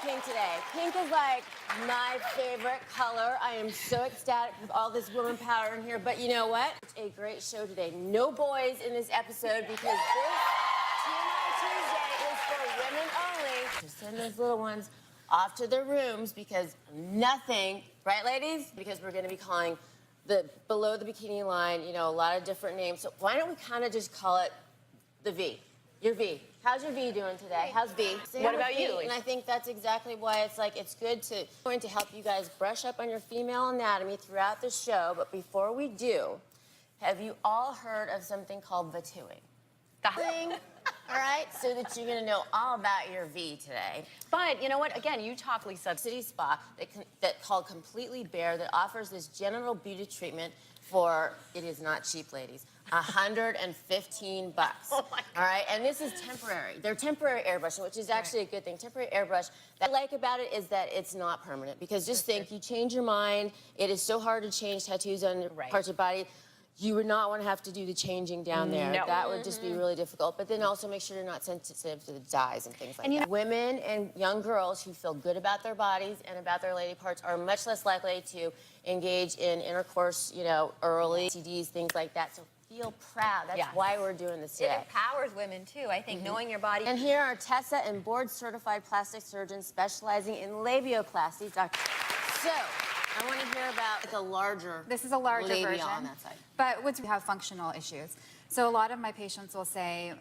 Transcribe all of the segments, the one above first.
pink today. Pink is like my favorite color. I am so ecstatic with all this woman power in here. But you know what? It's a great show today. No boys in this episode because this TMI Tuesday is for women only. So send those little ones off to their rooms because nothing, right, ladies? Because we're going to be calling the below the bikini line, you know, a lot of different names. So why don't we kind of just call it the V? Your V. How's your V doing today? How's V? What about you? And I think that's exactly why it's like, it's good to, going to help you guys brush up on your female anatomy throughout the show. But before we do, have you all heard of something called vatuing? All right, so that you're gonna know all about your V today. But you know what? Again, you talk, Lisa. City Spa that called Completely Bare that offers this genital beauty treatment for, it is not cheap, ladies, $115. Oh my God. All right, and this is temporary. They're temporary airbrushing, which is actually a good thing. Temporary airbrush. What I like about it is that it's not permanent because just think, you change your mind. It is so hard to change tattoos on parts of your body. You would not want to have to do the changing down there. No. That would just be really difficult. But then also make sure you're not sensitive to the dyes and things like that. Women and young girls who feel good about their bodies and about their lady parts are much less likely to engage in intercourse, you know, early STDs, things like that. So feel proud. That's why we're doing this today. It empowers women, too. I think knowing your body. And here are Tessa and board-certified plastic surgeons specializing in labioplasty. Dr. So, I want to hear about the larger This is a larger labia version, on that side. but we have functional issues. So a lot of my patients will say,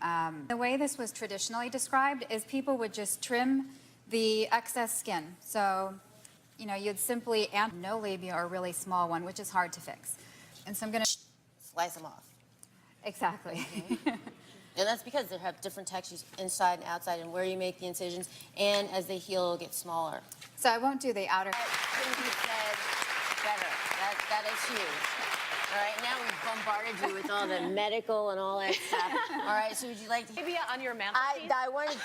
the way this was traditionally described is people would just trim the excess skin. So, you know, you'd simply add no labia or a really small one, which is hard to fix. And so I'm going to... Slice them off. Exactly. And that's because they have different textures inside and outside and where you make the incisions, and as they heal, it'll get smaller. So I won't do the outer... Couldn't be said better. That is huge. All right, now we've bombarded you with all the medical and all that stuff. All right, so would you like to... Maybe on your mantelpiece? I wanted,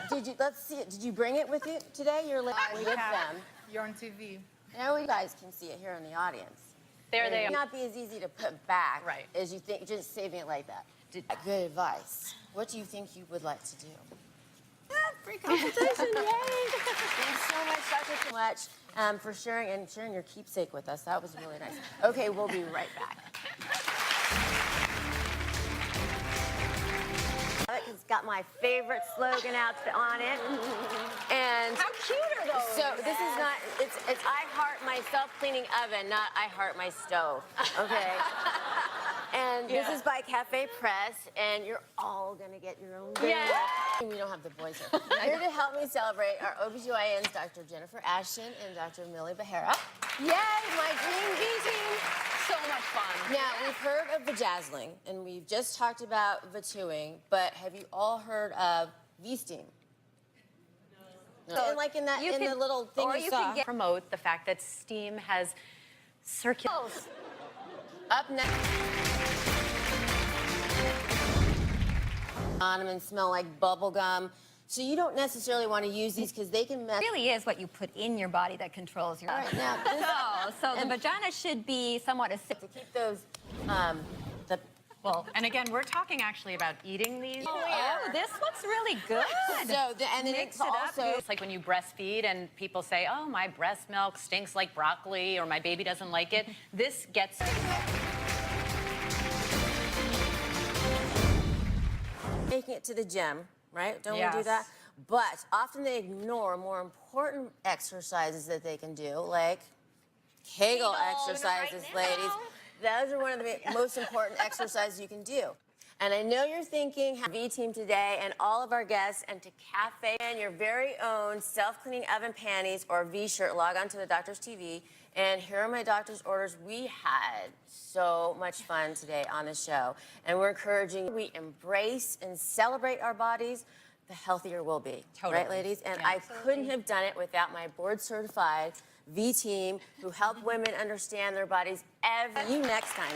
did you, let's see it. Did you bring it with you today? You're with them. You're on TV. Now you guys can see it here in the audience. There they It are. may not be as easy to put back Right. as you think, just saving it like that. Good advice. What do you think you would like to do? Free consultation, yay! Thanks so much, Dr. So much for sharing your keepsake with us. That was really nice. Okay, we'll be right back. It's got my favorite slogan outfit on it. And How cute are those? so this is not, it's I heart my self-cleaning oven, not I heart my stove, okay? And this is by Cafe Press, and you're all gonna get your own. Yeah. We don't have the boys here. Here to help me celebrate our OBGYNs, Dr. Jennifer Ashton and Dr. Millie Behera. Yay, my dream V team. So much fun. Now, we've heard of vajazzling, and we've just talked about vatuing, but have you all heard of V-steam? No. So and like in that, you in could- the little thing or you you saw. could Promote the fact that steam has circulation. Up next. On them and smell like bubble gum. So you don't necessarily want to use these because they can mess. It really is what you put in your body that controls your... All right, now, this, So the vagina should be somewhat acidic. to keep those, the Well, and again, we're talking actually about eating these. Oh, this looks really good. and then Mix it's it up. also It's like when you breastfeed and people say, oh, my breast milk stinks like broccoli or my baby doesn't like it. This gets... making it to the gym, right? Don't we do Yes. that? But often they ignore more important exercises that they can do, like Kegel exercises, ladies. Those are one of the most important exercises you can do. And I know you're thinking, V-Team today and all of our guests, and to Cafe and your very own self-cleaning oven panties or V-shirt, log on to the Doctor's TV. And here are my doctor's orders. We had so much fun today on the show. And we're encouraging, we embrace and celebrate our bodies, the healthier we'll be. Totally. Right, ladies? And I couldn't have done it without my board-certified V-Team who help women understand their bodies every... You next time.